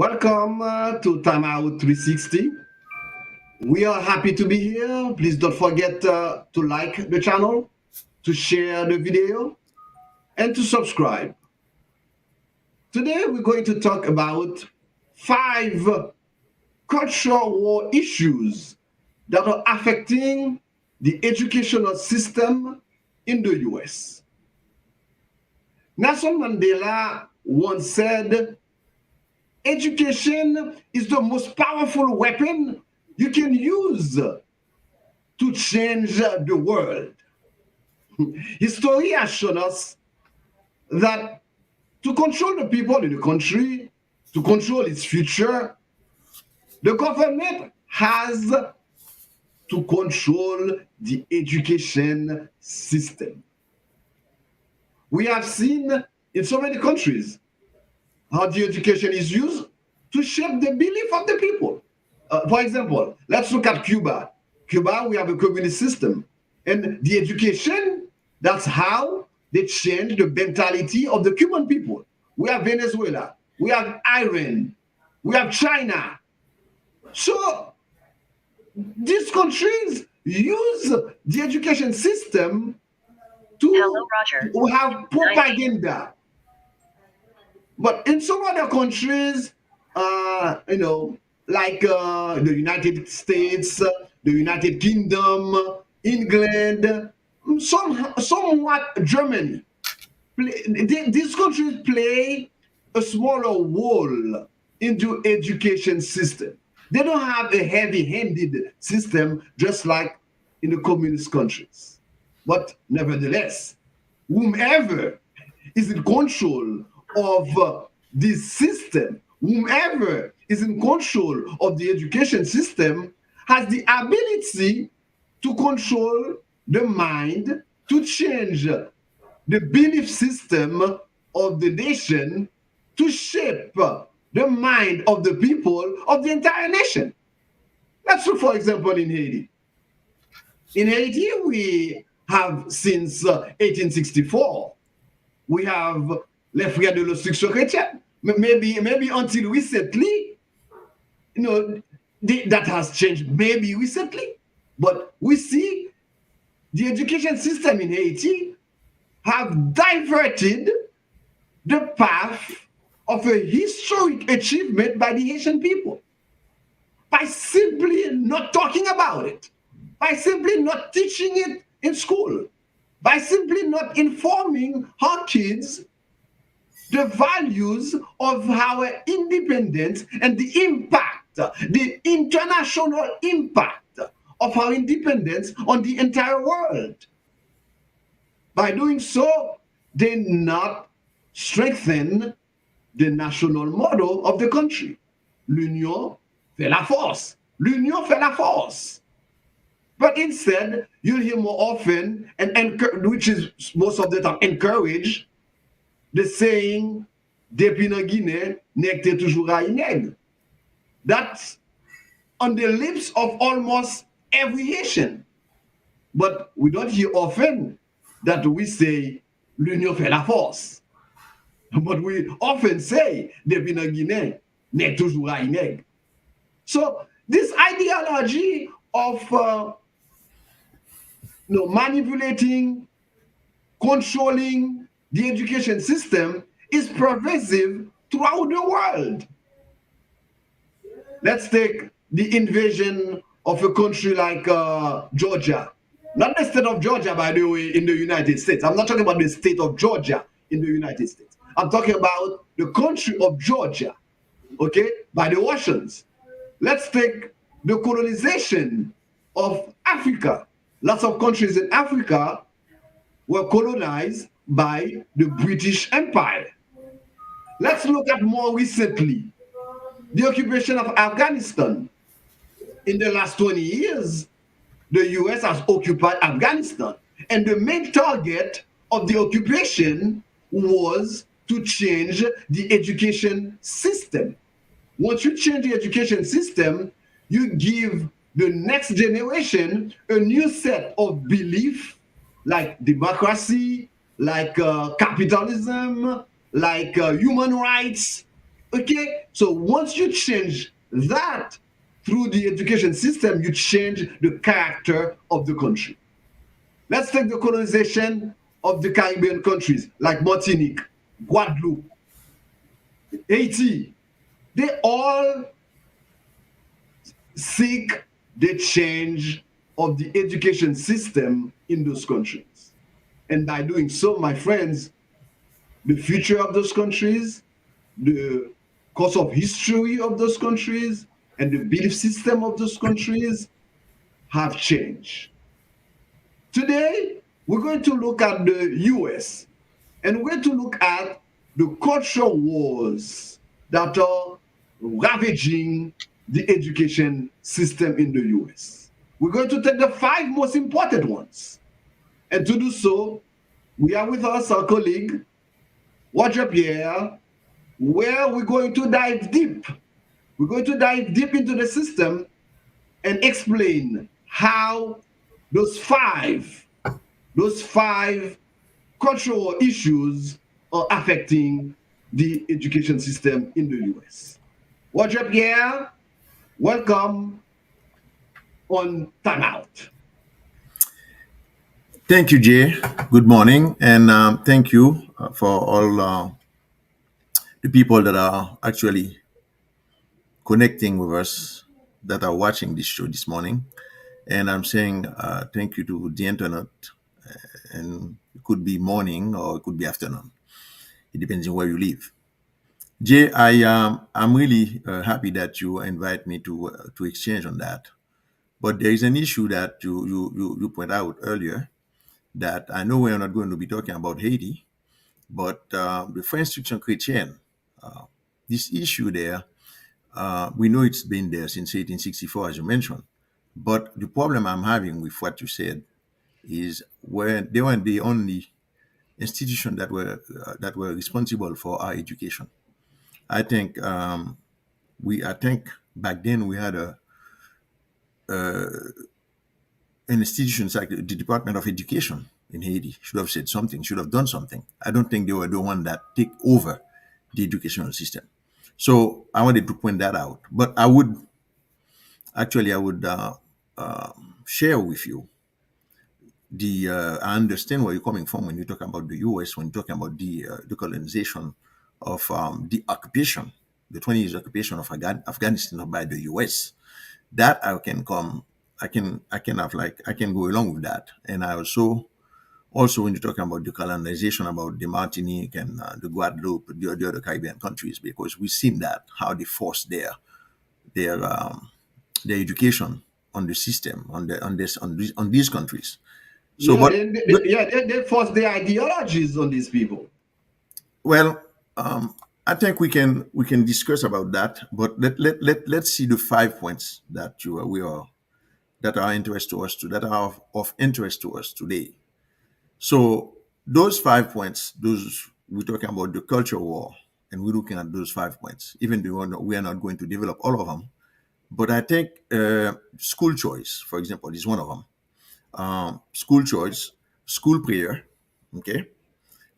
Welcome to Timeout 360. We are happy to be here. Please don't forget to like the channel, to share the video, and to subscribe. Today, we're going to talk about 5 cultural war issues that are affecting the educational system in the US. Nelson Mandela once said, education is the most powerful weapon you can use to change the world. History has shown us that to control the people in the country, to control its future, the government has to control the education system. We have seen in so many countries how the education is used to shape the belief of the people. For example, let's look at Cuba. Cuba, we have a communist system. And the education, that's how they change the mentality of the Cuban people. We have Venezuela, we have Iran, we have China. So these countries use the education system to have propaganda. But in some other countries, like the United States, the United Kingdom, England, somewhat Germany, these countries play a smaller role into education system. They don't have a heavy-handed system just like in the communist countries. But nevertheless, whomever is in control of this system, whomever is in control of the education system, has the ability to control the mind, to change the belief system of the nation, to shape the mind of the people of the entire nation. Let's look, for example, in Haiti. In Haiti, we have since 1864, we have les frères de l'instruction chrétienne. Maybe until recently, that has changed maybe recently. But we see the education system in Haiti have diverted the path of a historic achievement by the Haitian people by simply not talking about it, by simply not teaching it in school, by simply not informing our kids the values of our independence and the impact, the international impact of our independence on the entire world. By doing so, they not strengthen the national model of the country. L'union fait la force. L'union fait la force. But instead, you'll hear more often, which is most of the time encouraged, the saying, depuis na Guinée, nek te toujours a ineg. That's on the lips of almost every Haitian. But we don't hear often that we say, l'union fait la force. But we often say, depuis na Guinée, nek toujours a ineg. So this ideology of manipulating, controlling the education system is pervasive throughout the world. Let's take the invasion of a country like Georgia. Not the state of Georgia, by the way, in the United States. I'm not talking about the state of Georgia in the United States. I'm talking about the country of Georgia, okay, by the Russians. Let's take the colonization of Africa. Lots of countries in Africa were colonized by the British Empire. Let's look at more recently the occupation of Afghanistan. In the last 20 years, the US has occupied Afghanistan. And the main target of the occupation was to change the education system. Once you change the education system, you give the next generation a new set of belief, like democracy, like capitalism, like human rights, okay? So once you change that through the education system, you change the character of the country. Let's take the colonization of the Caribbean countries like Martinique, Guadeloupe, Haiti. They all seek the change of the education system in those countries. And by doing so, my friends, the future of those countries, the course of history of those countries, and the belief system of those countries have changed. Today, we're going to look at the US and we're going to look at the cultural wars that are ravaging the education system in the US. We're going to take the five most important ones. And to do so, we are with us our colleague, Roger Pierre, where we're going to dive deep. We're going to dive deep into the system and explain how those five those five cultural issues are affecting the education system in the US. Roger Pierre, welcome on Timeout. Thank you, Jay. Good morning, and thank you for all the people that are actually connecting with us that are watching this show this morning. And I'm saying thank you to the internet, and it could be morning or it could be afternoon. It depends on where you live. Jay, I'm really happy that you invite me to exchange on that. But there is an issue that you point out earlier that I know we're not going to be talking about Haiti. But the French Institution Chrétienne, uh, this issue there, we know it's been there since 1864, as you mentioned. But the problem I'm having with what you said is where they weren't the only institution that were responsible for our education. I think I think back then we had an institution like the Department of Education in Haiti should have said something, should have done something. I don't think they were the one that take over the educational system. So I wanted to point that out. But I would share with you I understand where you're coming from when you talk about the U.S. when you're talking about the colonization of the occupation, the 20 years occupation of Afghanistan by the U.S. That I can go along with that, and I also when you're talking about the colonization, about the Martinique and the Guadeloupe, the other Caribbean countries, because we've seen that how they force their their education on the system on these countries. So, Yeah, but they force their ideologies on these people. well, I think we can discuss about that. But let's see the 5 points that we are that are interest to us to that are of interest to us today. So those 5 points, those we're talking about the culture war, and we're looking at those 5 points. Even though we are not going to develop all of them, but I think school choice, for example, is one of them. School choice, school prayer, okay.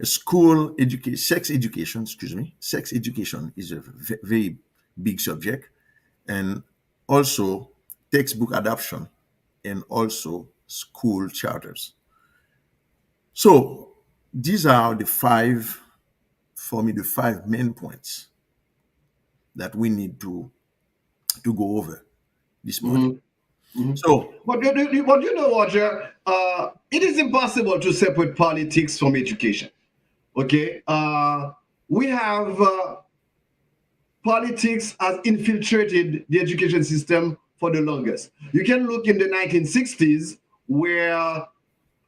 School education, sex education. Excuse me, sex education is a very big subject, and also textbook adoption, and also school charters. So these are the five, for me, the five main points that we need to go over this morning. Mhm, mhm. So, But you know, Roger, it is impossible to separate politics from education. Okay, we have politics has infiltrated the education system for the longest. You can look in the 1960s where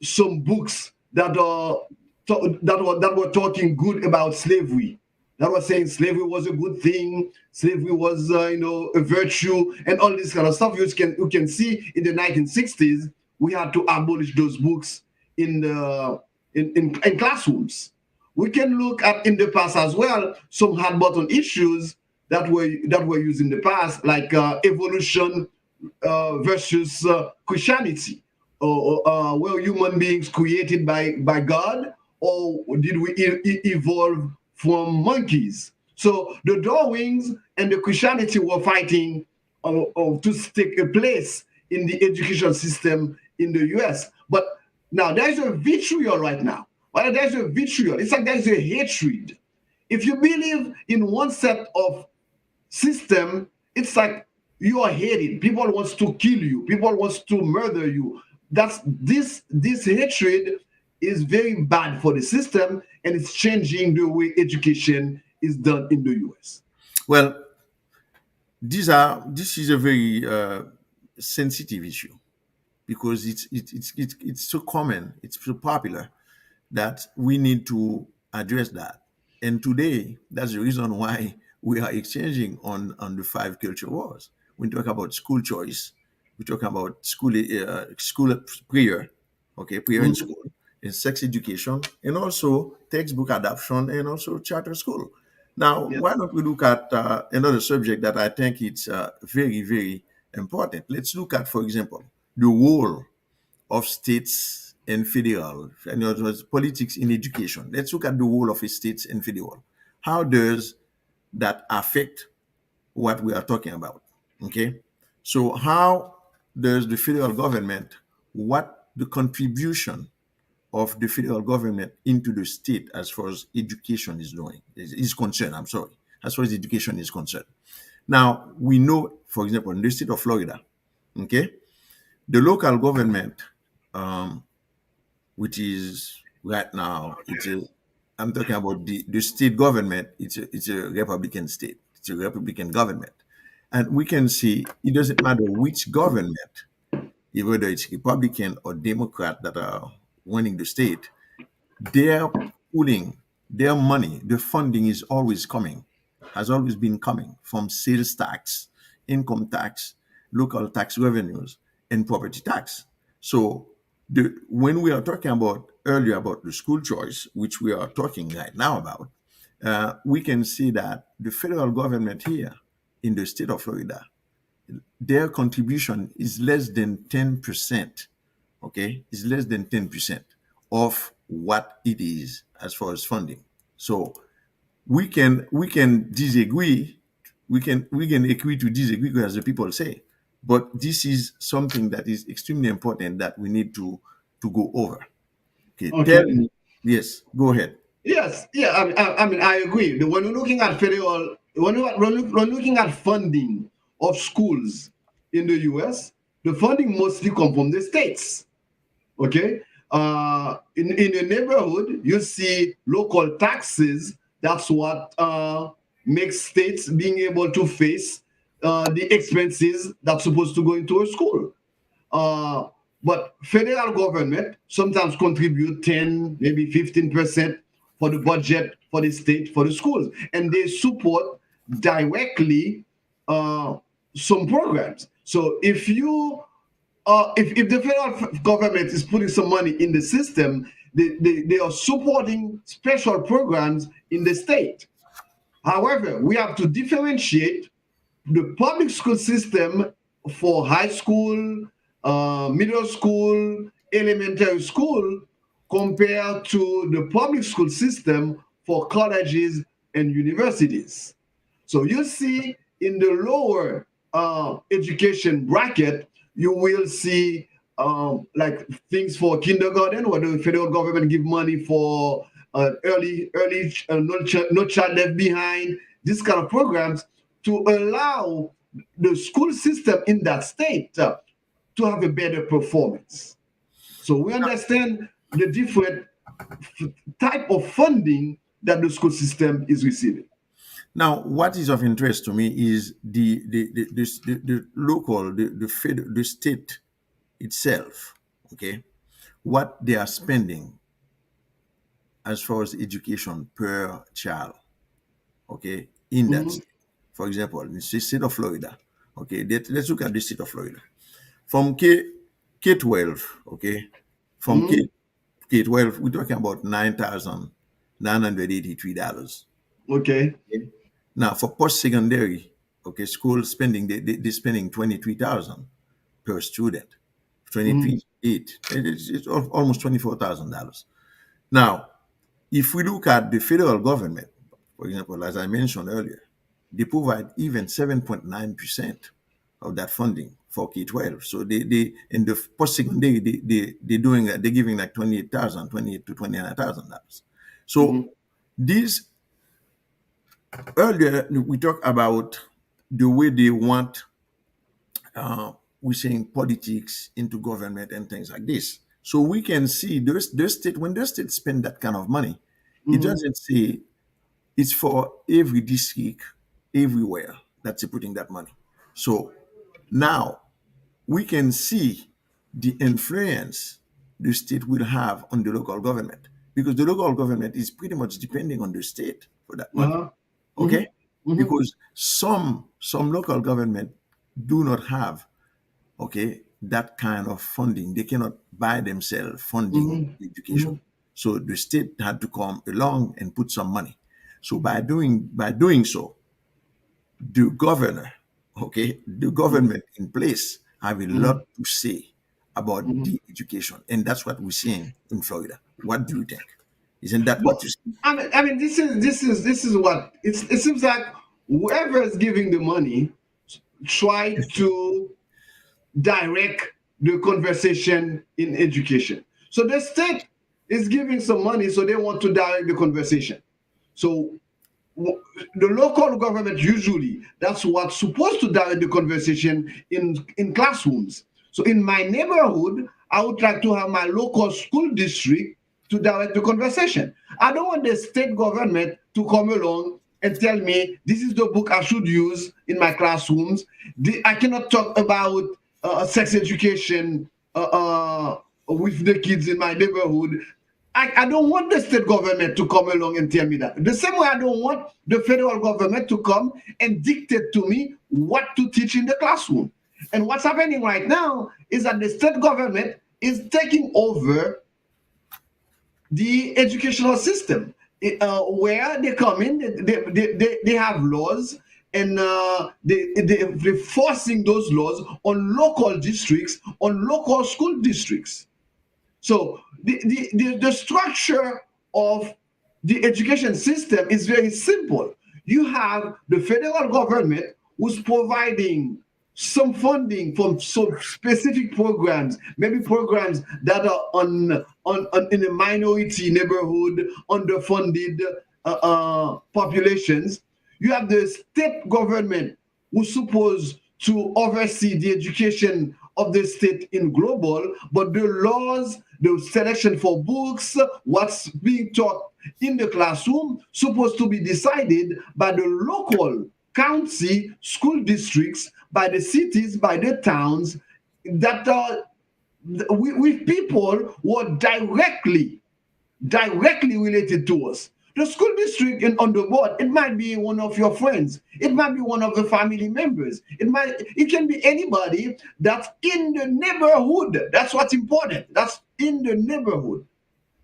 some books that were talking good about slavery, that was saying slavery was a good thing, slavery was a virtue, and all this kind of stuff. You can see in the 1960s we had to abolish those books in the in classrooms. We can look at in the past as well some hard button issues that were used in the past, like evolution versus Christianity. Or were human beings created by God, or did we evolve from monkeys? So the Darwins and the Christianity were fighting to take a place in the education system in the US. But now there's a vitriol right now. Well, there's a vitriol. It's like there's a hatred. If you believe in one set of system, it's like you are hated. People wants to kill you. People wants to murder you. That's this hatred is very bad for the system, and it's changing the way education is done in the US. Well, this is a very sensitive issue because it's so common, it's so popular that we need to address that. And today, that's the reason why we are exchanging on the five culture wars. We talk about school choice, we talk about school prayer, okay, prayer in Mhm. school, and sex education, and also textbook adoption, and also charter school. Now, Yeah. why don't we look at another subject that I think it's very, very important? Let's look at, for example, the role of states and federal, and it was politics in education. Let's look at the role of states and federal. How does that affect what we are talking about? Okay. So how does the federal government, what the contribution of the federal government into the state as far as education is concerned, I'm sorry, as far as education is concerned. Now, we know, for example, in the state of Florida, okay, the local government, um, which is right now, I'm talking about the state government, it's a Republican state, it's a Republican government. And we can see it doesn't matter which government, whether it's Republican or Democrat that are running the state, they're pulling their money, the funding is always coming, has always been coming from sales tax, income tax, local tax revenues, and property tax. So when we are talking about earlier about the school choice, which we are talking right now about, we can see that the federal government here in the state of Florida, their contribution is less than 10%, okay, is less than 10% of what it is as far as funding. So we can disagree, we can agree to disagree, as the people say, but this is something that is extremely important that we need to go over. Okay, tell Okay. me. Yes, go ahead. Yes. Yeah. I mean, I agree. When we're looking at federal, when looking at funding of schools in the US, the funding mostly come from the states. Okay. In the neighborhood, you see local taxes. That's what makes states being able to face the expenses that's supposed to go into a school. Uh, but federal government sometimes contribute 10, maybe 15% for the budget for the state, for the schools. And they support directly uh, some programs. So if the federal government is putting some money in the system, they are supporting special programs in the state. However, we have to differentiate the public school system for high school, middle school, elementary school, compared to the public school system for colleges and universities. So you see in the lower education bracket, you will see like things for kindergarten, where the federal government give money for no child left behind, this kind of programs to allow the school system in that state to have a better performance. So we understand the different type of funding that the school system is receiving. Now, what is of interest to me is the local, the state itself, okay, what they are spending as far as education per child, okay, in that Mhm. state. For example, in the state of Florida, okay, let's look at the state of Florida. From K 12, okay, from Mhm. K 12, we're talking about $9,983. Okay. Okay? Now, for post secondary, okay, school spending, they're spending 23,000 per student, Mhm. 23.8. It's almost $24,000. Now, if we look at the federal government, for example, as I mentioned earlier, they provide even 7.9% of that funding for K-12. So they in the post-secondary, they're doing, they're giving like 28,000, 28 to $29,000. So Mhm. these, earlier we talked about the way they want, we're saying politics into government and things like this. So we can see those state, when those states spend that kind of money, it Mhm. doesn't say it's for every district everywhere that's putting that money. So now we can see the influence the state will have on the local government, because the local government is pretty much depending on the state for that money. Uh-huh. Okay? Mhm. Mhm. Because some local government do not have, okay, that kind of funding. They cannot buy themselves funding Mhm. education. Mhm. So the state had to come along and put some money. So by doing so, the governor, okay, the Mhm. government in place have a lot Mhm. to say about Mhm. the education. And that's what we're seeing in Florida. What do you think? Isn't that But what you see? I mean, this is what it seems like. Whoever is giving the money try to direct the conversation in education. So the state is giving some money, so they want to direct the conversation. So the local government usually that's what's supposed to direct the conversation in classrooms. So in my neighborhood, I would like to have my local school district to direct the conversation. I don't want the state government to come along and tell me this is the book I should use in my classrooms. I cannot talk about sex education with the kids in my neighborhood. I don't want the state government to come along and tell me that. The same way I don't want the federal government to come and dictate to me what to teach in the classroom. And what's happening right now is that the state government is taking over the educational system, where they come in, they have laws, and they're forcing those laws on local districts, on local school districts. So the structure of the education system is very simple. You have the federal government who's providing some funding from some specific programs, maybe programs that are on in a minority neighborhood, underfunded populations. You have the state government who's supposed to oversee the education of the state in global, but the laws, the selection for books, what's being taught in the classroom, supposed to be decided by the local county school districts, by the cities, by the towns that are with people who are directly related to us. The school district on the board, it might be one of your friends. It might be one of the family members. It can be anybody that's in the neighborhood. That's what's important. That's in the neighborhood.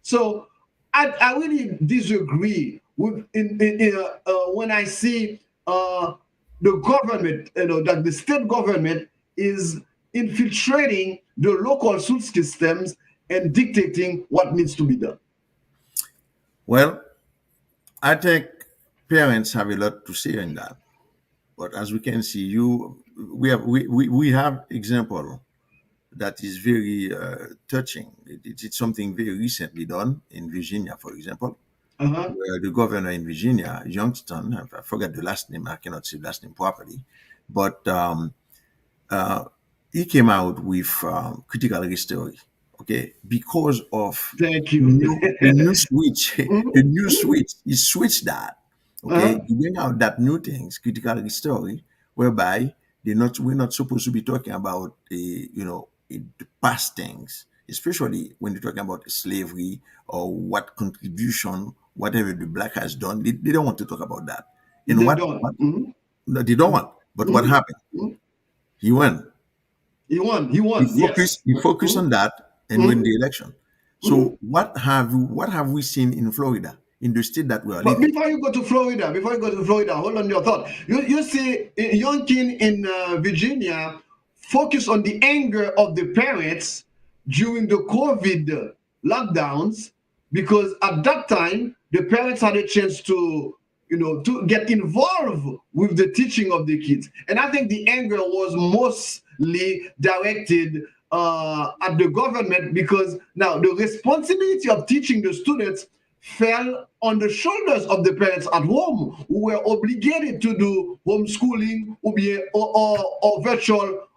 So I really disagree with when I see the government, that the state government is infiltrating the local school systems and dictating what needs to be done. Well, I think parents have a lot to say in that. But as we can see, we have example that is very touching. It's something very recently done in Virginia, for example, Uh-huh. where the governor in Virginia, Youngstown, I forget the last name, I cannot say the last name properly, but uh, he came out with critical race theory, okay, because of Thank the you. new switch, the new switch. He switched that, okay, Uh-huh. to bring out that new things, critical race theory, whereby we're not supposed to be talking about the past things, especially when you're talking about slavery or what contribution whatever the black has done. They don't want to talk about that. And They what don't. what no, they don't want. But what happened? Mhm. He won. He won. He He won. focused. Yes. He focused Mhm. on that and win Mhm. the election. Mhm. So what have we seen in Florida, in the state that we are But living? before you go to Florida, hold on your thought. You see, young king in Virginia focus on the anger of the parents during the COVID lockdowns, because at that time the parents had a chance to to get involved with the teaching of the kids. And I think the anger was mostly directed at the government, because now the responsibility of teaching the students fell on the shoulders of the parents at home, who were obligated to do homeschooling or virtual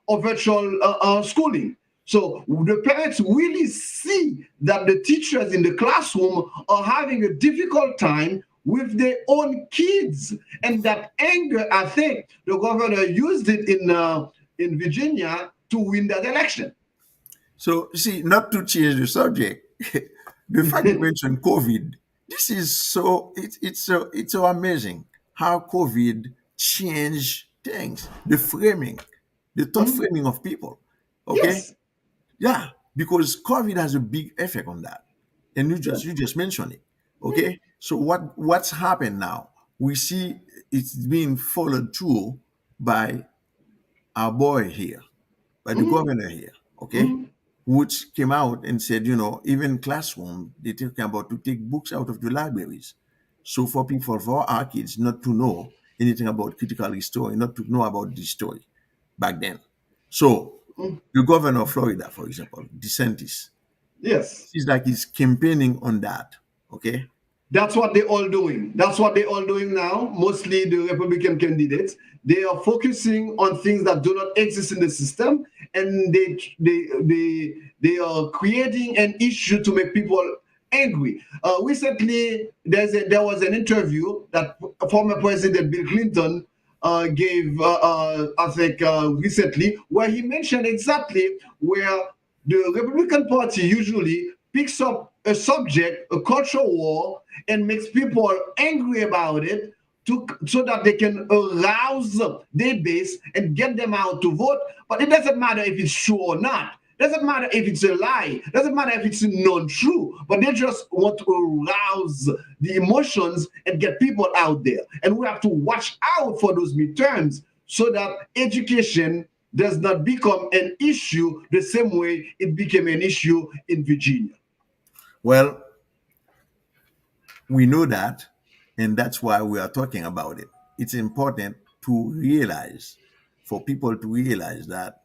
schooling. So the parents really see that the teachers in the classroom are having a difficult time with their own kids, and that anger, I think, the governor used it in Virginia to win that election. So, see, not to change the subject, the fact you mentioned COVID, this is so amazing how COVID changed things, the framing, the thought Mhm. framing of people. Okay, Yes. yeah, because COVID has a big effect on that, and you just mentioned it. Okay, so what's happened now? We see it's being followed through by our boy here, by the Mhm. governor here, okay, Mhm. which came out and said, even classroom, they're talking about to take books out of the libraries. So for our kids not to know anything about critical history, not to know about this story back then. So Mhm. the governor of Florida, for example, DeSantis, Yes. he's like he's campaigning on that. Okay. That's what they're all doing. That's what they're all doing now. Mostly the Republican candidates. They are focusing on things that do not exist in the system, and they are creating an issue to make people angry. Recently, there was an interview that former President Bill Clinton gave, I think, recently, where he mentioned exactly where the Republican Party usually picks up a subject, a cultural war, and makes people angry about it, so that they can arouse their base and get them out to vote. But it doesn't matter if it's true or not. Doesn't matter if it's a lie. Doesn't matter if it's not true. But they just want to arouse the emotions and get people out there. And we have to watch out for those midterms, so that education does not become an issue the same way it became an issue in Virginia. Well, we know that, and that's why we are talking about it. It's important to realize, for people to realize that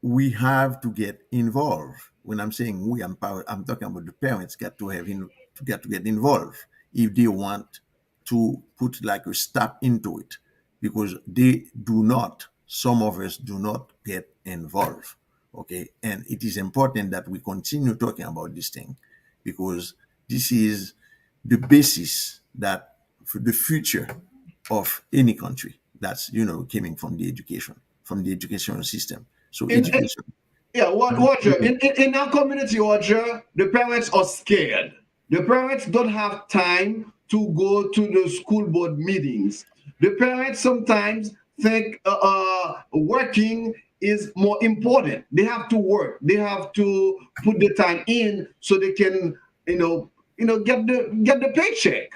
we have to get involved. When I'm saying we, I'm talking about the parents got to get involved if they want to put like a stop into it, because they do not. Some of us do not get involved. Okay, and it is important that we continue talking about this thing, because this is the basis that for the future of any country that's coming from the educational system. So In education. Yeah, what Mhm. Roger, in our community, Roger, the parents are scared. The parents don't have time to go to the school board meetings. The parents sometimes think working is more important. They have to work. They have to put the time in so they can, get the paycheck.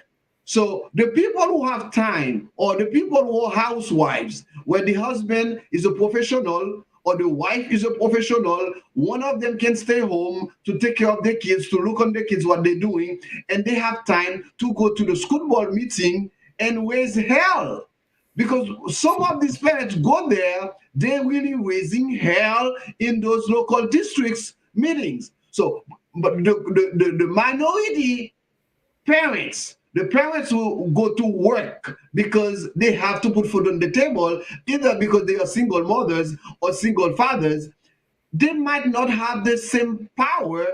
So the people who have time, or the people who are housewives, where the husband is a professional or the wife is a professional, one of them can stay home to take care of the kids, to look on the kids, what they're doing, and they have time to go to the school board meeting and raise hell. Because some of these parents go there, they're really raising hell in those local districts meetings. So, but the minority parents, the parents will go to work because they have to put food on the table, either because they are single mothers or single fathers. They might not have the same power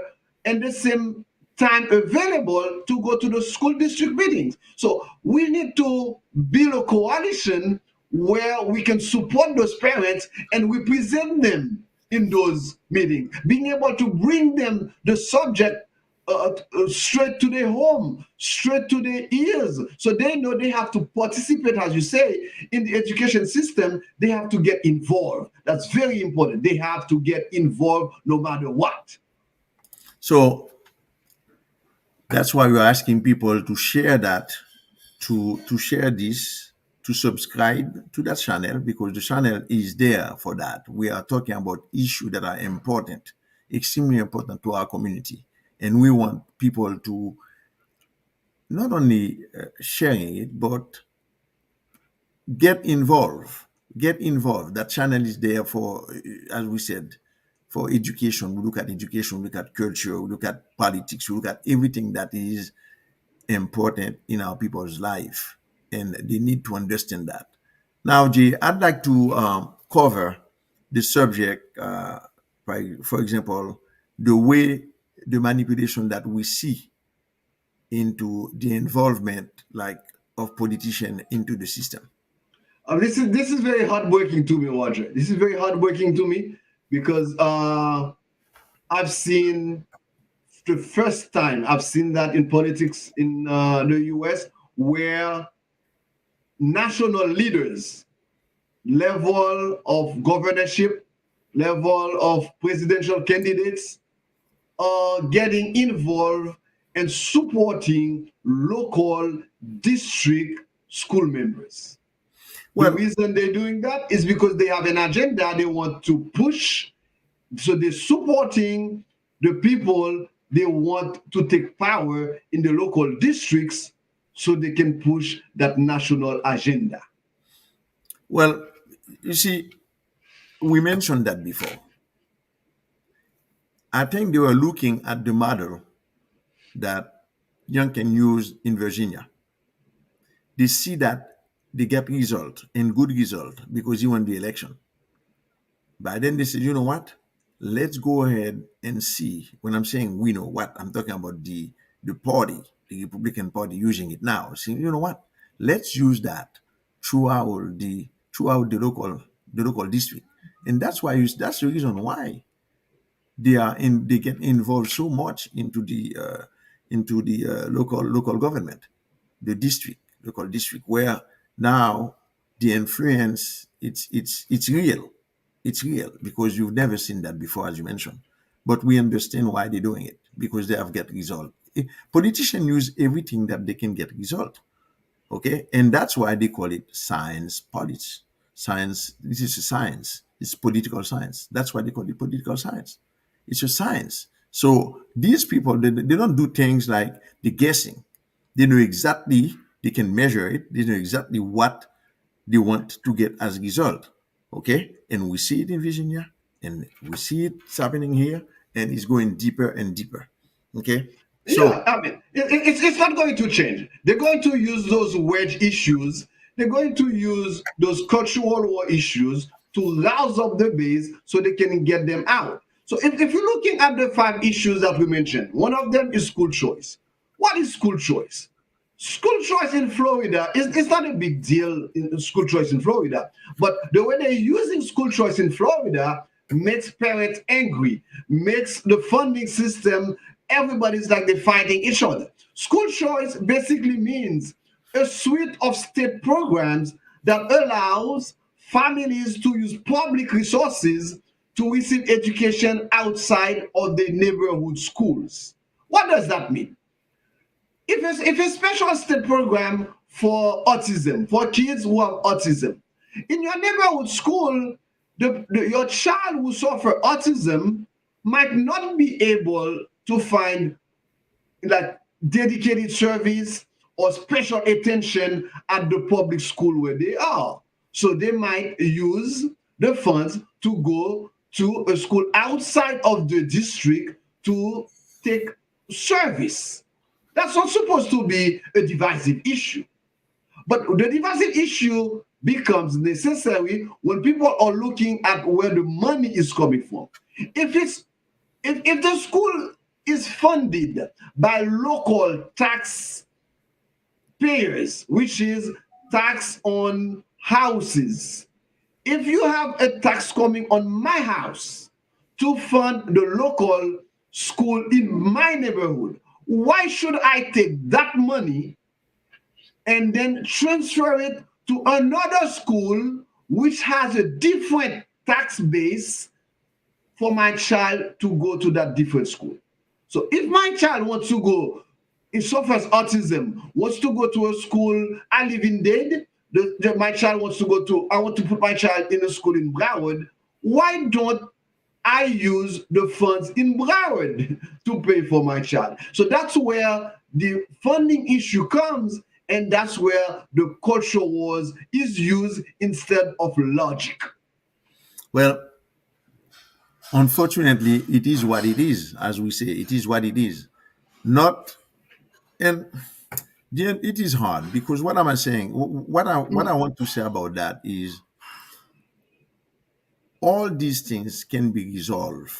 and the same time available to go to the school district meetings. So we need to build a coalition where we can support those parents and represent them in those meetings, being able to bring them the subject straight to their home, straight to their ears. So they know they have to participate, as you say, in the education system. They have to get involved. That's very important. They have to get involved no matter what. So that's why we're asking people to share that, to share this, to subscribe to that channel, because the channel is there for that. We are talking about issues that are important, extremely important to our community, and we want people to not only sharing it, but get involved. Get involved. That channel is there for, as we said, for education. We look at education, we look at culture, we look at politics, we look at everything that is important in our people's life, and they need to understand that. Now, Jay, I'd like to cover the subject, for example, the way the manipulation that we see into the involvement, like of politicians into the system. This is very heartbreaking to me, Roger. This is very heartbreaking to me because I've seen the first time I've seen that in politics in the U.S. where national leaders, level of governorship, level of presidential candidates are getting involved and supporting local district school members. The Well, reason they're doing that is because they have an agenda they want to push. So they're supporting the people they want to take power in the local districts so they can push that national agenda. well, you see, we mentioned that before. I think they were looking at the model that Young can use in Virginia. They see that they get result and good result because he won the election. But then they said, you know what? Let's go ahead and see. When I'm saying we know what, I'm talking about the party, the Republican Party using it now. Saying, you know what? Let's use that throughout the local district. And that's the reason why they get involved so much into the local government, the district, local district, where now the influence it's real. It's real because you've never seen that before, as you mentioned. But we understand why they're doing it because they have get result. Politicians use everything that they can get result. Okay, and that's why they call it science politics. Science. This is a science. It's political science. That's why they call it political science. It's a science. So these people, they don't do things like the guessing. They know exactly, they can measure it. They know exactly what they want to get as a result. Okay. And we see it in Virginia and we see it's happening here and it's going deeper and deeper. Okay. Yeah, So, I mean, it's not going to change. They're going to use those wedge issues. They're going to use those cultural war issues to rouse up the base so they can get them out. So if you're looking at the five issues that we mentioned, one of them is school choice. What is school choice? School choice in Florida is it's not a big deal in school choice in Florida, but the way they're using school choice in Florida makes parents angry, makes the funding system, everybody's like they're fighting each other. School choice basically means a suite of state programs that allows families to use public resources to receive education outside of the neighborhood schools. What does that mean? If a special state program for autism, for kids who have autism, in your neighborhood school, your child who suffer autism might not be able to find like dedicated service or special attention at the public school where they are. So they might use the funds to go to a school outside of the district to take service. That's not supposed to be a divisive issue. But the divisive issue becomes necessary when people are looking at where the money is coming from. If it's if the school is funded by local tax payers, which is tax on houses, if you have a tax coming on my house to fund the local school in my neighborhood, why should I take that money and then transfer it to another school which has a different tax base for my child to go to that different school? So if my child wants to go, it suffers autism, wants to go to a school, I live in Dade, my child wants to go to, I want to put my child in a school in Broward, why don't I use the funds in Broward to pay for my child. So that's where the funding issue comes, and that's where the culture wars is used instead of logic. Well, unfortunately, it is what it is. As we say, it is what it is. Not and yeah, it is hard because what am I saying? What I want to say about that is all these things can be resolved.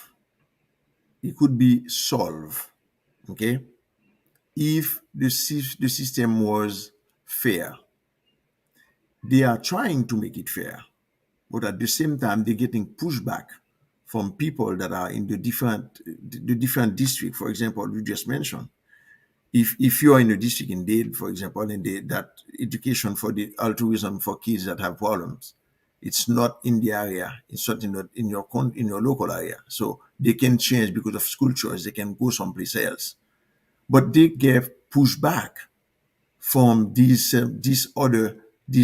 It could be solved, okay, if the system was fair. They are trying to make it fair, but at the same time, they're getting pushback from people that are in the different district. For example, you just mentioned, if you are in a district in Dade, for example, and that education for the altruism for kids that have problems, it's not in the area. It's not in your local area. So they can change because of school choice. They can go someplace else, but they get pushback from these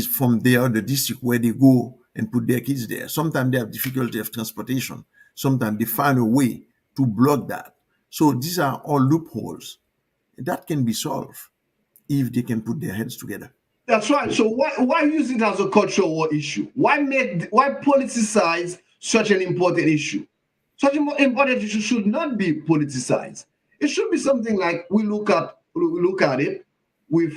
from the other district where they go and put their kids there. Sometimes they have difficulty of transportation. Sometimes they find a way to block that. So these are all loopholes that can be solved if they can put their heads together. That's right. So why use it as a cultural war issue? Why politicize such an important issue? Such an important issue should not be politicized. It should be something like we look at it with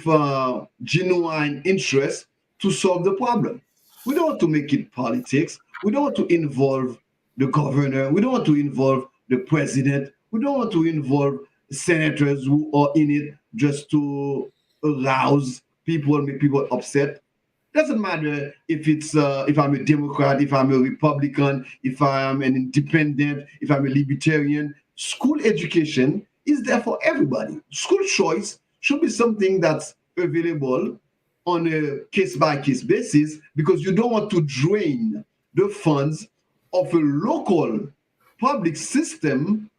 genuine interest to solve the problem. We don't want to make it politics. We don't want to involve the governor. We don't want to involve the president. We don't want to involve senators who are in it just to arouse people, make people upset. Doesn't matter if I'm a Democrat, if I'm a Republican, if I am an independent, if I'm a libertarian. School education is there for everybody. School choice should be something that's available on a case by case basis because you don't want to drain the funds of a local public system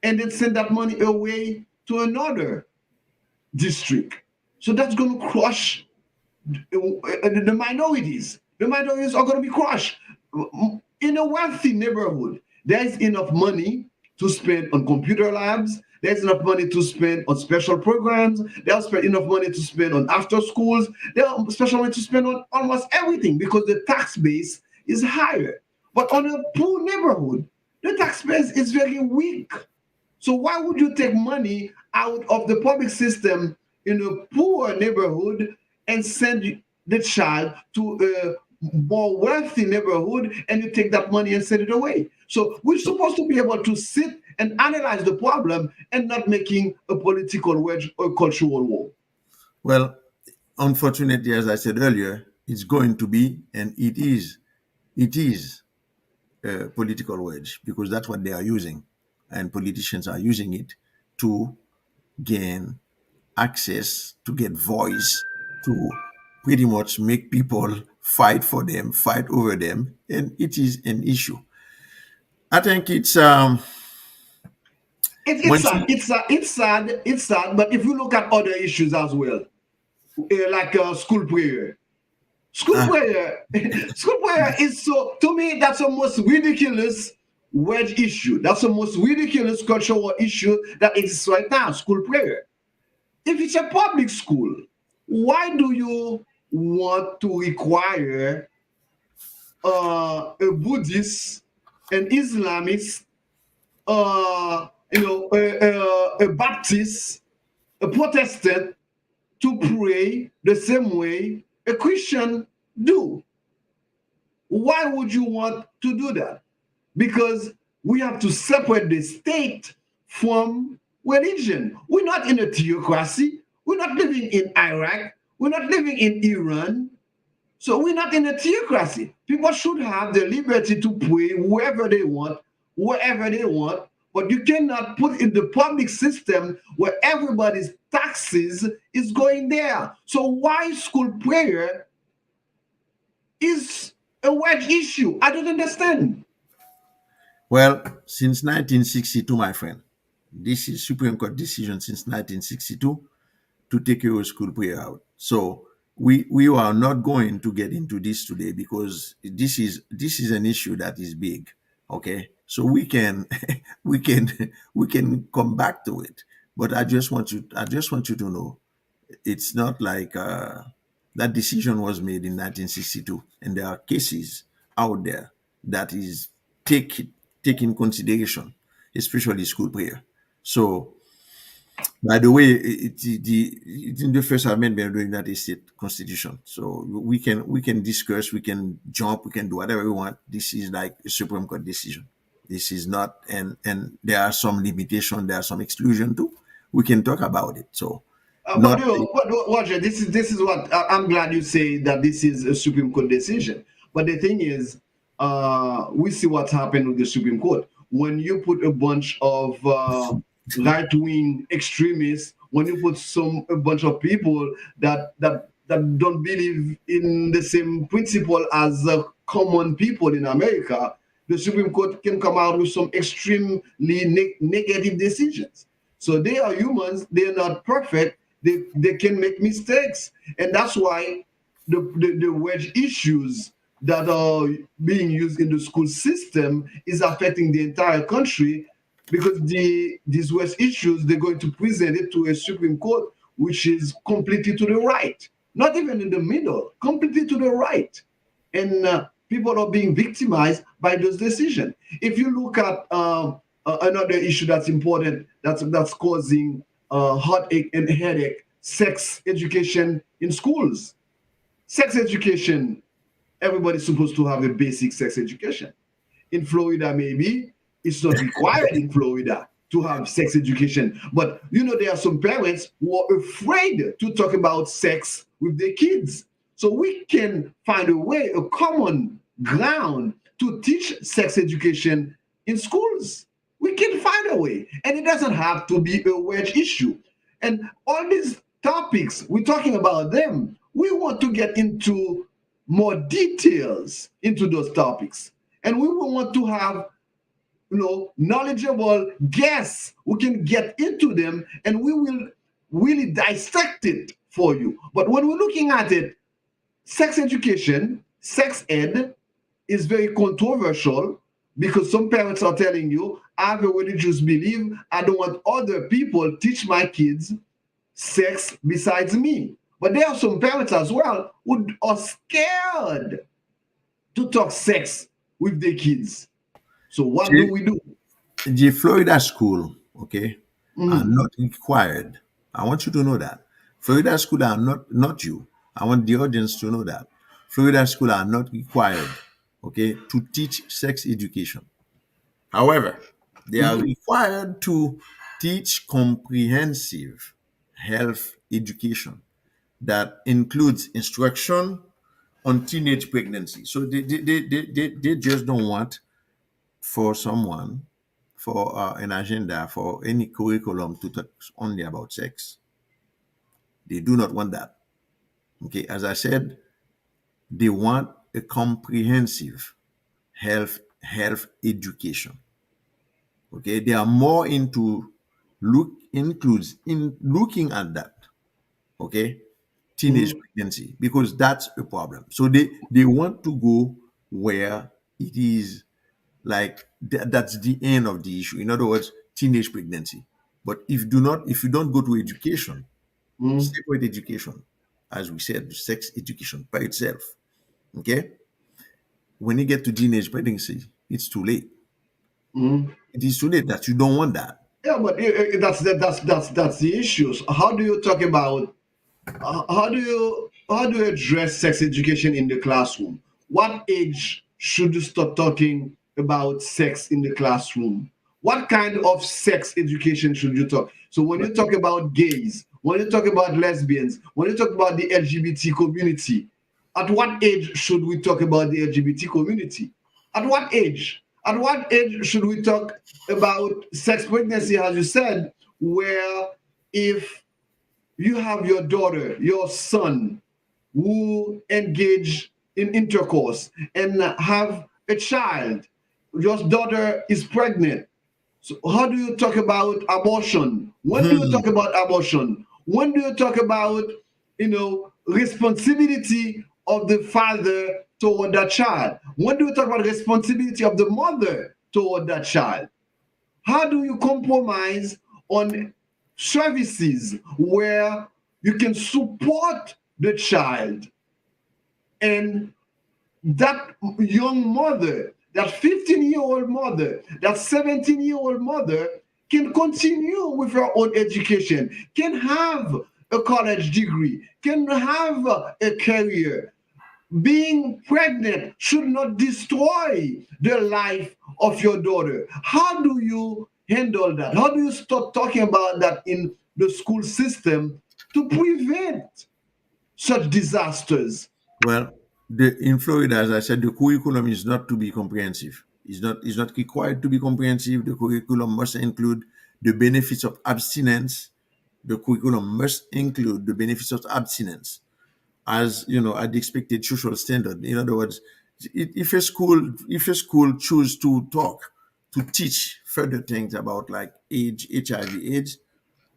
and then send that money away to another district. So that's going to crush the minorities. The minorities are going to be crushed. In a wealthy neighborhood, there is enough money to spend on computer labs. There's enough money to spend on special programs. There's enough money to spend on after schools. There's special money to spend on almost everything because the tax base is higher. But on a poor neighborhood, the tax base is very weak. So why would you take money out of the public system in a poor neighborhood and send the child to a more wealthy neighborhood and you take that money and send it away? So we're supposed to be able to sit and analyze the problem and not making a political wedge or cultural war. Well, unfortunately, as I said earlier, it's going to be, and it is a political wedge because that's what they are using, and politicians are using it to gain access, to get voice, to pretty much make people fight for them, fight over them, and it is an issue. I think it's It's when sad. some, It's sad. It's sad. It's sad. But if you look at other issues as well, like school prayer, school uh, prayer, school prayer is so to me that's the most ridiculous wedge issue. That's the most ridiculous cultural issue that exists right now. School prayer. If it's a public school, why do you want to require a Buddhist, an Islamist, a Baptist, a Protestant to pray the same way a Christian do? Why would you want to do that? Because we have to separate the state from religion. We're not in a theocracy. We're not living in Iraq. We're not living in Iran. So we're not in a theocracy. People should have the liberty to pray wherever they want, wherever they want, but you cannot put in the public system where everybody's taxes is going there. So why school prayer is a wedge issue? I don't understand. well, since 1962, my friend, this is Supreme Court decision since 1962 to take your school prayer out. So we are not going to get into this today because this is an issue that is big. Okay, so we can we can we can come back to it, but I just want you to know it's not like that decision was made in 1962, and there are cases out there that is take take in consideration, especially school prayer. So, by the way, it's in the First Amendment of the United States Constitution. So we can discuss, we can jump, we can do whatever we want. This is like a Supreme Court decision. This is not, and there are some limitation, there are some exclusion too. We can talk about it. So, But not you know, Roger, this is what I'm glad you say that this is a Supreme Court decision. But the thing is, we see what's happened with the Supreme Court when you put a bunch of right-wing extremists, when you put a bunch of people that don't believe in the same principle as common people in America. The Supreme Court can come out with some extremely negative decisions. So they are humans, they're not perfect, they can make mistakes. And that's why the wedge issues that are being used in the school system is affecting the entire country, because these wedge issues, they're going to present it to a Supreme Court which is completely to the right, not even in the middle, completely to the right. And people are being victimized by those decisions. If you look at another issue that's important, that's causing heartache and headache: sex education in schools. Sex education, everybody's supposed to have a basic sex education. In Florida, maybe it's not required in Florida to have sex education. But you know, there are some parents who are afraid to talk about sex with their kids. So we can find a way, a common ground to teach sex education in schools. We can find a way. And it doesn't have to be a wedge issue. And all these topics, we're talking about them. We want to get into more details into those topics. And we will want to have, knowledgeable guests who can get into them, and we will really dissect it for you. But when we're looking at it, sex education, sex ed, is very controversial, because some parents are telling you, I have a religious belief, I don't want other people teach my kids sex besides me. But there are some parents as well who are scared to talk sex with their kids. So what do see, we do? the Florida school, okay, are Mhm. not required. I want you to know that. Florida school are not you. I want the audience to know that. Florida school are not required, okay, to teach sex education. However, they are Mhm. required to teach comprehensive health education that includes instruction on teenage pregnancy. So they just don't want for someone, for an agenda, for any curriculum to talk only about sex. They do not want that. Okay, as I said, they want a comprehensive health education. Okay, they are more into includes in looking at that. Okay, teenage Mhm. pregnancy, because that's a problem. So they want to go where it is like that's the end of the issue. In other words, teenage pregnancy. But if you don't go to education, Mhm. separate education, as we said, sex education by itself, okay, when you get to teenage pregnancy, it's too late. Mhm. It is too late. That you don't want that. Yeah, but that's the issues. How do you talk about how do you address sex education in the classroom? What age should you start talking about sex in the classroom? What kind of sex education should you talk? So when you talk about gays, when you talk about lesbians, when you talk about the LGBT community, at what age should we talk about the LGBT community? At what age? At what age should we talk about sex pregnancy, as you said, where if you have your daughter, your son, who engage in intercourse and have a child, your daughter is pregnant. So how do you talk about abortion? When do you talk Hmm. about abortion? When do you talk about, responsibility of the father toward that child? When do you talk about responsibility of the mother toward that child? How do you compromise on services where you can support the child and that young mother, that 15-year-old mother, that 17-year-old mother can continue with her own education, can have a college degree, can have a career. Being pregnant should not destroy the life of your daughter. How do you handle that? How do you stop talking about that in the school system to prevent such disasters? Well, in Florida, as I said, the curriculum is not to be comprehensive. It's not required to be comprehensive. The curriculum must include the benefits of abstinence. The curriculum must include the benefits of abstinence as at the expected social standard. In other words, if a school choose to talk to teach further things about like age, HIV/AIDS,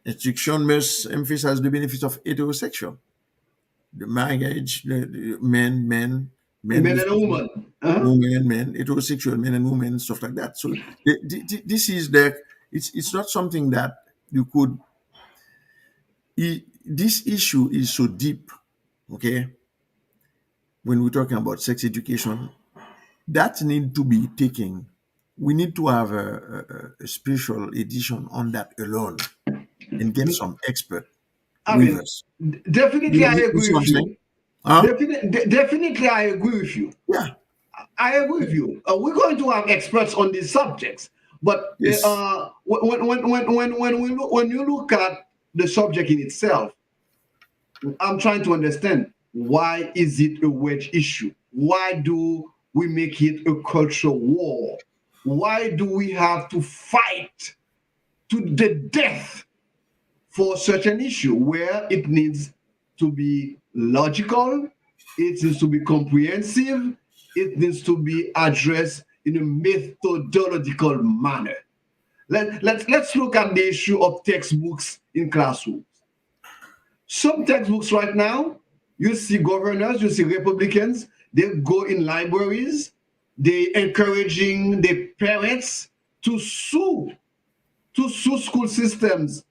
instruction must emphasize the benefits of heterosexual, the marriage, the men Men with and women. Uh-huh. women and men, heterosexual men and women, stuff like that. So this is the it's not something that you could. This issue is so deep. Okay, when we're talking about sex education, that need to be taken. We need to have a special edition on that alone and get some expert I with mean, us. definitely I You see agree what I'm with saying? you. Huh? Definitely I agree with you. Yeah. I agree with you. We're going to have experts on these subjects, but Yes. when you look at the subject in itself, I'm trying to understand, why is it a wedge issue? Why do we make it a cultural war? Why do we have to fight to the death for such an issue where it needs to be logical, it needs to be comprehensive, it needs to be addressed in a methodological manner? Let's look at the issue of textbooks in classrooms. Some textbooks right now, you see governors, you see Republicans, they go in libraries, they encouraging the parents to sue school systems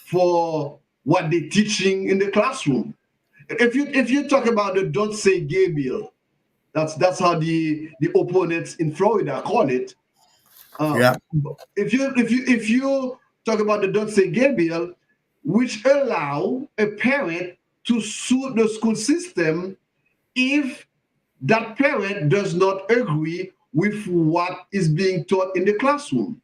for what they're teaching in the classroom. If you talk about the "Don't Say Gay" bill, that's how the opponents in Florida call it. Uh, Yeah. if you talk about the "Don't Say Gay" bill, which allow a parent to sue the school system if that parent does not agree with what is being taught in the classroom.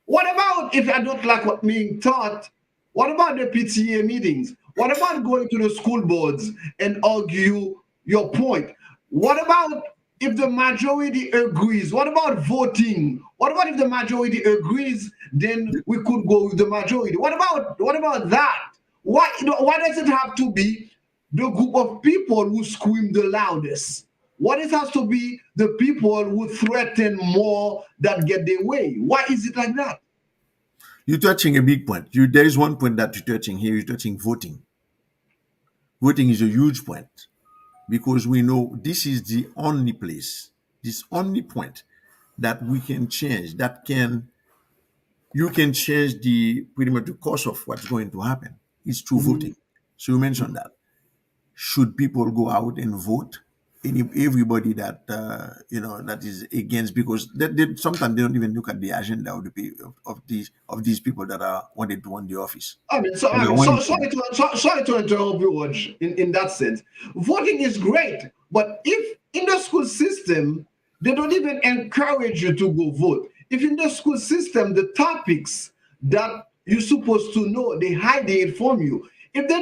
What about if I don't like what being taught? What about the PTA meetings? What about going to the school boards and argue your point? What about if the majority agrees? What about voting? What about if the majority agrees? Then we could go with the majority. What about that? Why does it have to be the group of people who scream the loudest? What it has to be the people who threaten more that get their way? Why is it like that? You're touching a big point. There is one point that you're touching here. You're touching voting. Voting is a huge point because we know this is the only place, this only point that we can change, that can you can change the pretty much the course of what's going to happen. It's through Mhm. voting. So you mentioned that. Should people go out and vote? Everybody that that is against, because sometimes they don't even look at the agenda of these people that are wanted to win the office. I mean, That are so, wanting to. sorry to interrupt you, Raj, in that sense. Voting is great, but if in the school system they don't even encourage you to go vote, if in the school system the topics that you're supposed to know they hide it from you, if they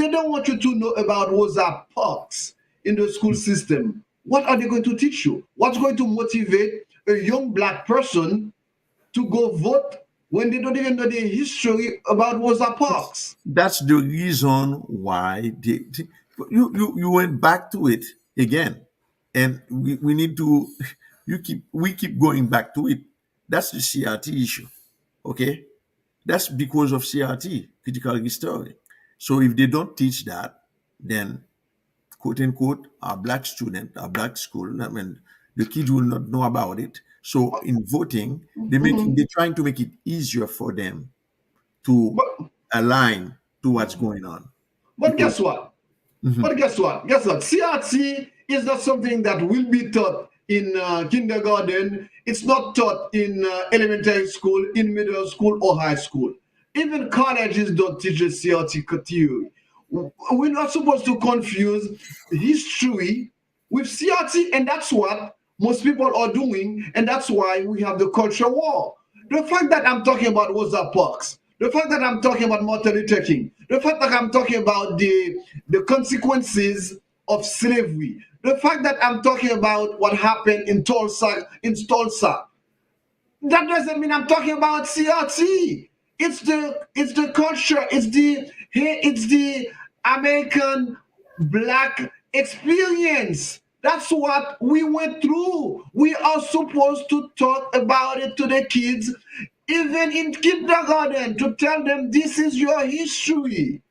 don't want you to know about Rosa Parks in the school system, what are they going to teach you? What's going to motivate a young black person to go vote when they don't even know the history about Rosa Parks? That's the reason why you went back to it again, and we need to we keep going back to it. That's the CRT issue. Okay, that's because of CRT, critical race theory. So if they don't teach that, then quote unquote our black student, our black school, I mean, the kids will not know about it. So in voting, Mhm. they're trying to make it easier for them to But align to what's going on. but Because guess what? Mhm. But guess what? Guess what? CRT is not something that will be taught in kindergarten. It's not taught in elementary school, in middle school, or high school. Even colleges don't teach the CRT theory. We're not supposed to confuse history with CRT, and that's what most people are doing, and that's why we have the culture war. The fact that I'm talking about Rosa Parks, the fact that I'm talking about Martin Luther King, the fact that I'm talking about the consequences of slavery, the fact that I'm talking about what happened in Tulsa, that doesn't mean I'm talking about CRT. It's the culture. It's the American black experience. That's what we went through. We are supposed to talk about it to the kids, even in kindergarten, to tell them this is your history.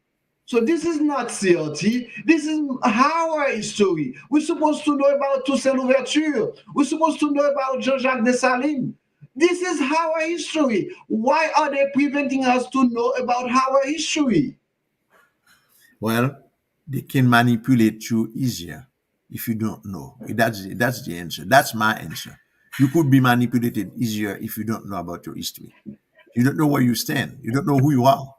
So this is not CLT. This is our history. We're supposed to know about Toussaint Louverture. We're supposed to know about Jean-Jacques Dessalines. This is our history. Why are they preventing us to know about our history? Well, they can manipulate you easier if you don't know. That's the answer. That's my answer. You could be manipulated easier if you don't know about your history. You don't know where you stand. You don't know who you are.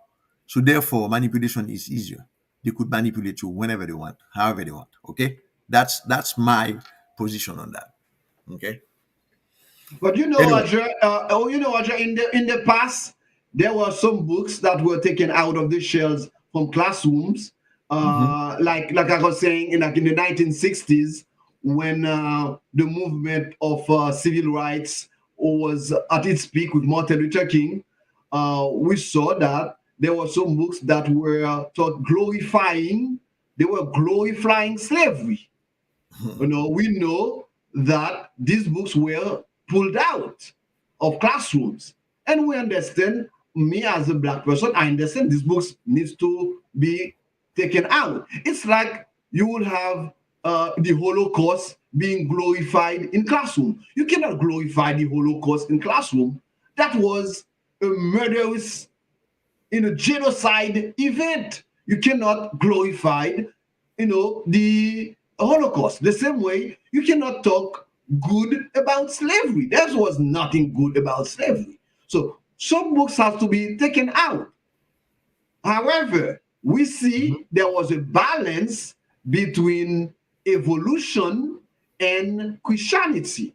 So therefore, manipulation is easier. They could manipulate you whenever they want, however they want. Okay, that's my position on that. Okay. But Anyway. Roger, in the past, there were some books that were taken out of the shelves from classrooms. Mhm. Like I was saying, in the 1960s, when the movement of civil rights was at its peak with Martin Luther King, we saw that there were some books that were taught glorifying. They were glorifying slavery. We know that these books were pulled out of classrooms, and we understand. Me as a black person, I understand these books needs to be taken out. It's like you will have the Holocaust being glorified in classroom. You cannot glorify the Holocaust in classroom. That was a murderous, in a genocide event. You cannot glorify, the Holocaust. The same way you cannot talk good about slavery. There was nothing good about slavery. So some books have to be taken out. However, we see there was a balance between evolution and Christianity.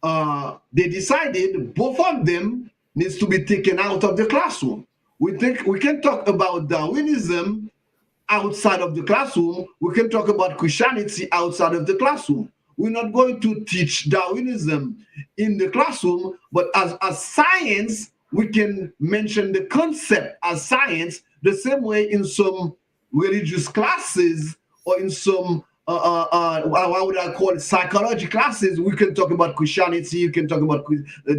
They decided both of them needs to be taken out of the classroom. We think we can talk about Darwinism outside of the classroom. We can talk about Christianity outside of the classroom. We're not going to teach Darwinism in the classroom, but as science, we can mention the concept as science the same way in some religious classes or in some how would I call it, psychology classes. We can talk about Christianity, you can talk about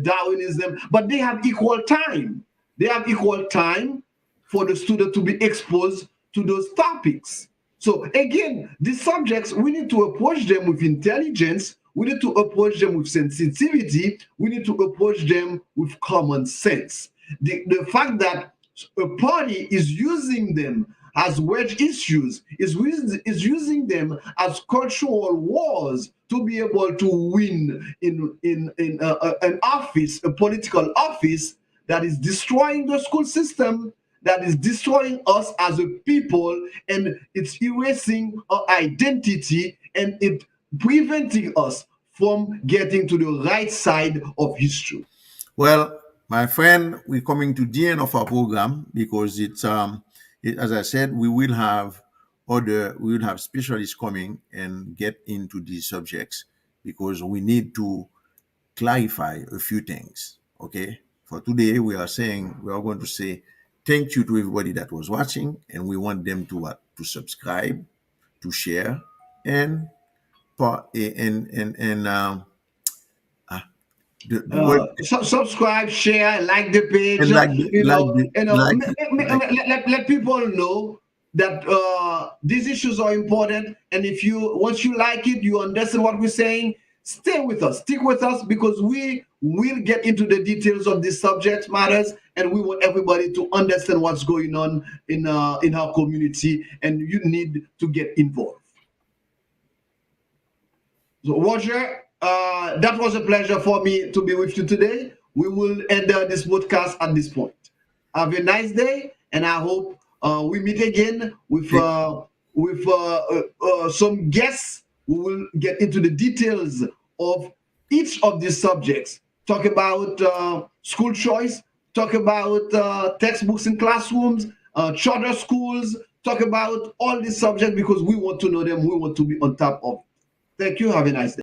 Darwinism, but they have equal time. They have equal time for the student to be exposed to those topics. So again, these subjects, we need to approach them with intelligence, we need to approach them with sensitivity, we need to approach them with common sense. The fact that a party is using them as wedge issues, is using them as cultural wars to be able to win in an office, a political office, that is destroying the school system, that is destroying us as a people, and it's erasing our identity, and it preventing us from getting to the right side of history. Well, my friend, we're coming to the end of our program because as I said, we will have specialists coming and get into these subjects because we need to clarify a few things. Okay. For today, we are going to say thank you to everybody that was watching, and we want them to what? To subscribe, to share, and ah, the word Subscribe, share, like the page. and Let people know that these issues are important. And if you once you like it, you understand what we're saying. stay with us, stick with us, because we will get into the details of this subject matters, and we want everybody to understand what's going on in our community, and you need to get involved. So, Roger, that was a pleasure for me to be with you today. We will end this podcast at this point. Have a nice day, and I hope we meet again with some guests who will get into the details of each of these subjects. Talk about school choice, talk about textbooks in classrooms, charter schools, talk about all these subjects because we want to know them, we want to be on top of. Thank you. Have a nice day.